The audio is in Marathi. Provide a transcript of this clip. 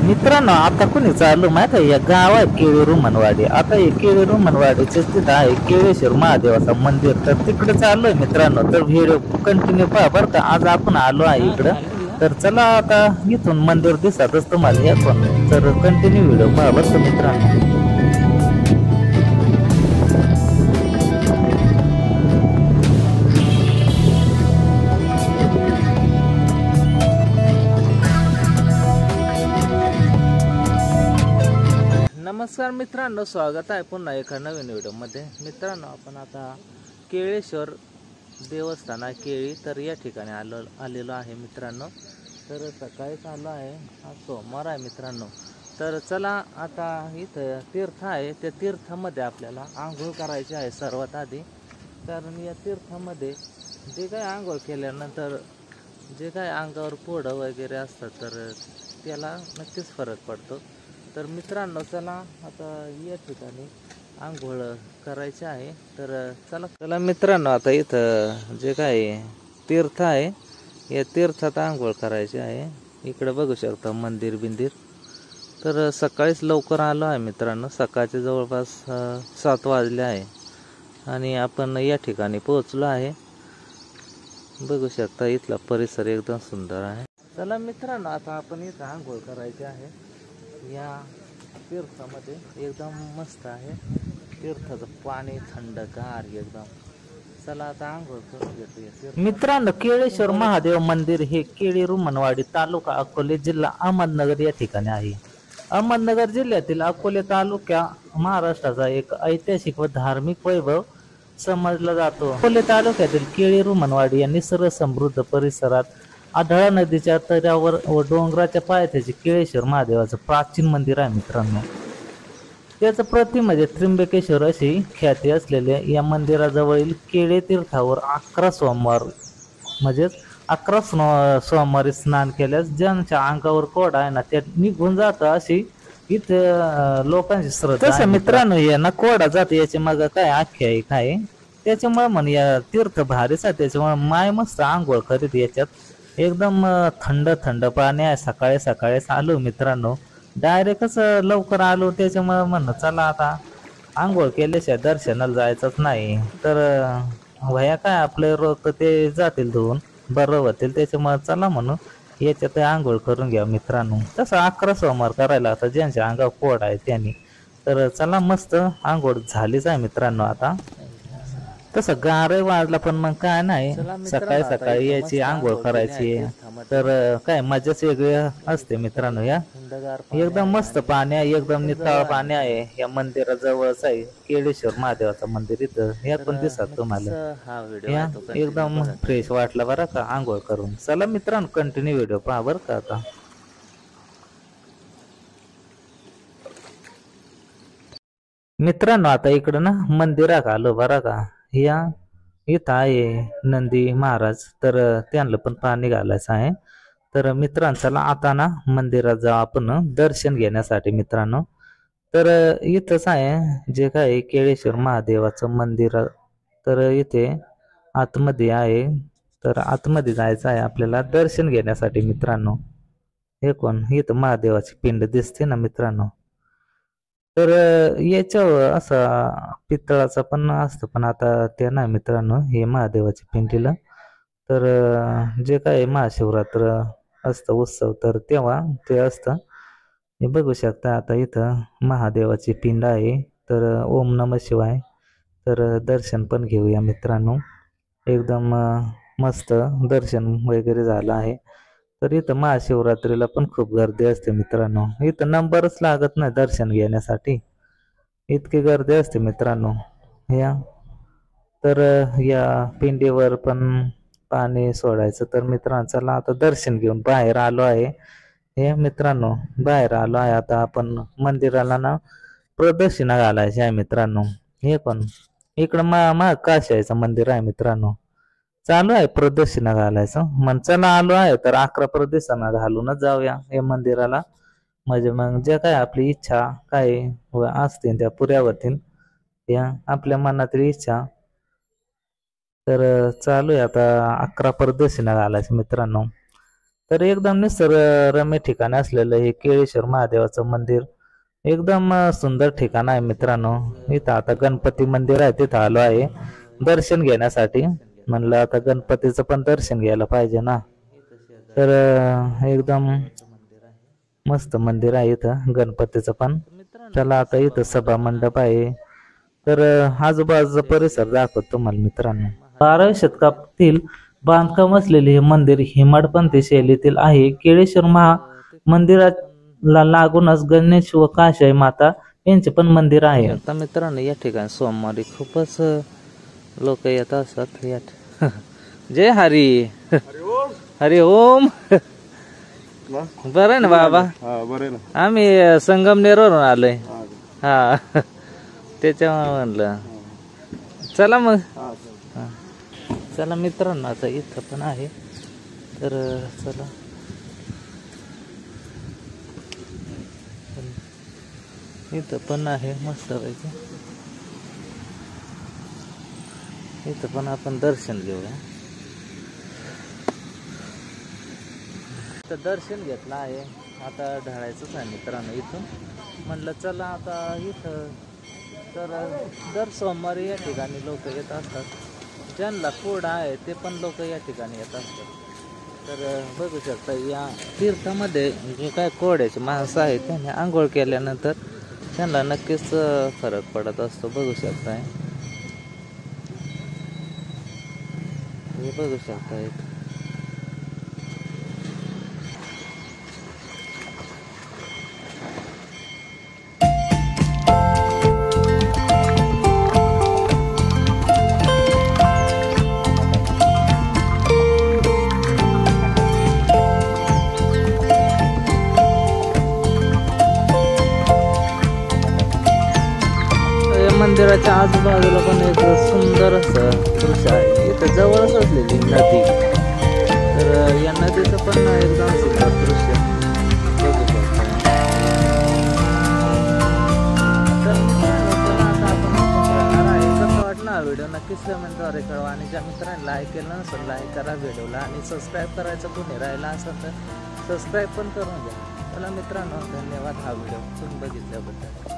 मित्रांनो, आता कोणी चालू माहित आहे या गावात केळीरू मनवाडी. आता हे केळीरू मनवाडीचे तिथं आहे केळेश्वर महादेवाचं मंदिर. तर तिकडे चाललोय मित्रांनो. तर व्हिडिओ कंटिन्यू पहा बरं का. आज आपण आलो आहे इकडं. तर चला आता इथून मंदिर दिसतच तुम्हाला हे पण. तर कंटिन्यू व्हिडिओ पहा बरं का मित्रांनो. नमस्कार मित्रांनो, स्वागत आहे पुन्हा एका नवीन व्हिडिओमध्ये. मित्रांनो, आपण आता केळेश्वर देवस्थान आहे केळी, तर या ठिकाणी आलेलो आहे मित्रांनो. तर सकाळीच आलो आहे, आज सोमवार आहे मित्रांनो. तर चला आता इथं तीर्थ आहे, त्या तीर्थामध्ये आपल्याला आंघोळ करायची आहे सर्वात आधी. कारण या तीर्थामध्ये जे काही आंघोळ केल्यानंतर जे काही अंगावर फोडं वगैरे असतात तर त्याला नक्कीच फरक पडतो. तर मित्रांनो, चला आता या ठिकाणी आंघोळ करायचे आहे. तर चला मित्रांनो, आता इथं जे काय तीर्थ आहे या तीर्थात आंघोळ करायची आहे. इकडे बघू शकता मंदिर बिंदिर. तर सकाळीच लवकर आलो आहे मित्रांनो. सकाळचे जवळपास 7 वाजले आहे आणि आपण या ठिकाणी पोहोचलो आहे. बघू शकता इथला परिसर एकदम सुंदर आहे. चला मित्रांनो, आता आपण इथं आंघोळ करायची आहे. या तीर्थामध्ये एकदम मस्त आहे. तीर्थाचं पाणी थंडगार एकदम. चला आता आंघोळ करून घेतो. मित्रांनो, केळेश्वर महादेव मंदिर हे केळीरू मनवाडी, तालुका अकोले, जिल्हा अहमदनगर या ठिकाणी आहे. अहमदनगर जिल्ह्यातील अकोले तालुक्या महाराष्ट्राचा एक ऐतिहासिक व धार्मिक वैभव समजला जातो. अकोले तालुक्यातील केळीरू मनवाडी या निसर्ग समृद्ध परिसरात आढळा नदीच्या तऱ्यावर व डोंगराच्या पायथ्याचे केळेश्वर महादेवाचं प्राचीन मंदिर आहे मित्रांनो. त्याचं प्रतिम म्हणजे त्र्यंबकेश्वर अशी ख्याती असलेल्या या मंदिराजवळील केळे तीर्थावर 11 सोमवार म्हणजेच 11 सोमवारी स्नान केल्यास ज्यांच्या अंगावर कोडा आहे ना त्या निघून जातं अशी इथे लोकांची श्रद्धा आहे मित्रांनो. यांना कोडा जात याची मग काय आख्यायिका आहे. त्याच्यामुळे म्हण या तीर्थ भारीच आहे. त्याच्यामुळे माय मस्त आंघोळ करीत याच्यात. एकदम थंड थंड पाणी आहे. सकाळी सकाळीच आलो मित्रांनो, डायरेक्टच लवकर आलो. त्याच्यामुळे म्हणलं चला आता आंघोळ केल्याशिवाय दर्शनाला जायचंच नाही. तर वया काय आपले रोग ते जातील धुवून बरं होतील. त्याच्यामुळे चला म्हणून याच्यात आंघोळ करून घ्या मित्रांनो. तसं 11 सोमवार करायला आता ज्यांच्या अंगावर पोड आहे त्यांनी. तर चला मस्त आंघोळ झालीच आहे मित्रांनो. आता तसं गारही वाजला पण मग काय नाही, सकाळी सकाळी यायची आंघोळ करायची. तर काय मजाच वेगळी असते मित्रांनो. या एकदम मस्त पाणी आहे, एकदम नितळ पाणी आहे. या मंदिराजवळच आहे केळेश्वर महादेवाचं मंदिर. इथं या पण दिसत तुम्हाला. या एकदम फ्रेश वाटलं बरं का आंघोळ करून. चला मित्रांनो, कंटिन्यू व्हिडिओ पहा बरं का. आता मित्रांनो, आता इकडं ना मंदिरात आलो बरं का. या इथं आहे नंदी महाराज, तर त्यांना पण पाणी घालायचं आहे. तर मित्रांनो, चला आता ना मंदिरात जाऊ आपण दर्शन घेण्यासाठी मित्रांनो. तर इथंच आहे जे काय केळेश्वर महादेवाचं मंदिर. तर इथे आतमध्ये आहे. तर आतमध्ये जायचं आहे आपल्याला दर्शन घेण्यासाठी मित्रांनो. हे कोण इथं महादेवाची पिंड दिसते ना मित्रांनो. तर याच्यावर असा पितळाचा पण असतं, पण आता ते नाही मित्रांनो. हे महादेवाची पिंडीला तर जे काय महाशिवरात्र असतं उत्सव तर तेव्हा ते असतं. हे बघू शकता आता इथं महादेवाची पिंड आहे. तर ओम नमः शिवाय. तर दर्शन पण घेऊया मित्रांनो. एकदम मस्त दर्शन वगैरे झालं आहे. तर इथं महाशिवरात्रीला पण खूप गर्दी असते मित्रांनो. इथं नंबरच लागत नाही दर्शन घेण्यासाठी, इतकी गर्दी असते मित्रांनो. या तर या पिंडीवर पण पाणी सोडायचं. तर मित्रांनो, चला आता दर्शन घेऊन बाहेर आलो आहे. हे मित्रांनो, बाहेर आलो आहे. आता आपण मंदिराला ना प्रदक्षिणा घालायची आहे मित्रांनो. हे पण इकडं काशाचं मंदिर आहे मित्रांनो. चालू आहे प्रदक्षिणा घालायचं. मग चला आलो आहे तर 11 प्रदक्षिणा घालूनच जाऊया या मंदिराला. म्हणजे मग जे काय आपली इच्छा काय असतील त्या पुऱ्या होतील, या आपल्या मनातील इच्छा. तर चालू आहे आता 11 प्रदक्षिणा घालायचं मित्रांनो. तर एकदम निसर्गरम्य ठिकाण असलेलं हे केळेश्वर महादेवाचं मंदिर एकदम सुंदर ठिकाण आहे मित्रांनो. इथं आता गणपती मंदिर आहे, तिथं आलो आहे दर्शन घेण्यासाठी. म्हणलं आता गणपतीचं पण दर्शन घ्यायला पाहिजे ना. तर एकदम मस्त मंदिर आहे इथं गणपतीचं पण. चला आता इथं सभा मंडप आहे. तर आजूबाजूचा परिसर दाखवतो तुम्हाला मित्रांनो. 12व्या शतकातील बांधकाम असलेले हे मंदिर हेमाडपंथी शैलीतील आहे. केळेश्वर मंदिराला लागूनच गणेश व काशाई माता यांचे पण मंदिर आहे. आता मित्रांनो या ठिकाणी सोमवारी खूपच लोक येत असतात. जय हरी हरी ओम. बरं ना बाबा. आम्ही संगमनेरवरून आलोय. हा त्याच्यामुळे म्हणलं चला मग. चला मित्रांनो आता इथं पण आहे. तर चला इथं पण आहे मस्त पैकी. इथं पण आपण दर्शन घेऊया. तर दर्शन घेतलं आहे, आता ढळायचंच आहे मित्रांनो इथून. म्हणलं चला आता इथं. तर दर सोमवारी या ठिकाणी लोक येत असतात. ज्यांना कोड आहे ते पण लोक या ठिकाणी येत असतात. तर बघू शकता या तीर्थामध्ये जे काय कोड्याचे माणसं आहेत त्यांनी आंघोळ केल्यानंतर त्यांना नक्कीच फरक पडत असतो. बघू शकताय, हे बघू शकताय. मंदिराच्या आजूबाजूला पण एक सुंदर असं दृश्य आहे. इथं जवळच असलेली नदी. तर या नदीचं पण एकदम सुंदर दृश्य बघू शकतो. तर आता आपण कसं वाटलं हा व्हिडिओ नक्कीच कमेंटद्वारे कळवा. आणि ज्या मित्रांनी लाईक केलं नसेल लाईक करा व्हिडिओला. आणि सबस्क्राईब करायचं कोणी राहिला असेल तर सबस्क्राईब पण करून घ्या. चला मित्रांनो धन्यवाद हा व्हिडिओ तुम्ही बघितल्याबद्दल.